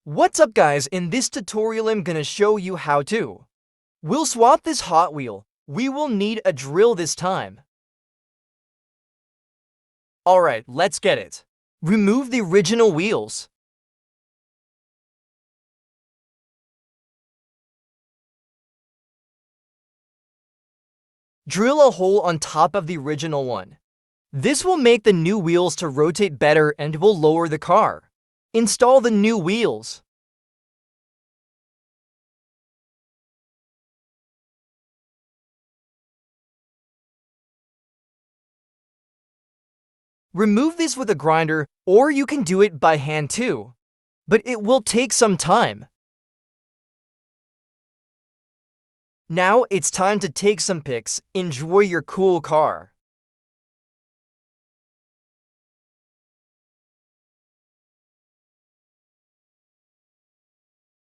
What's up guys, in this tutorial I'm gonna show you how to. We'll swap this Hot Wheel. We will need a drill this time. Alright, let's get it. Remove the original wheels. Drill a hole on top of the original one. This will make the new wheels to rotate better and will lower the car. Install the new wheels. Remove this with a grinder, or you can do it by hand too, but it will take some time. Now it's time to take some pics. Enjoy your cool car.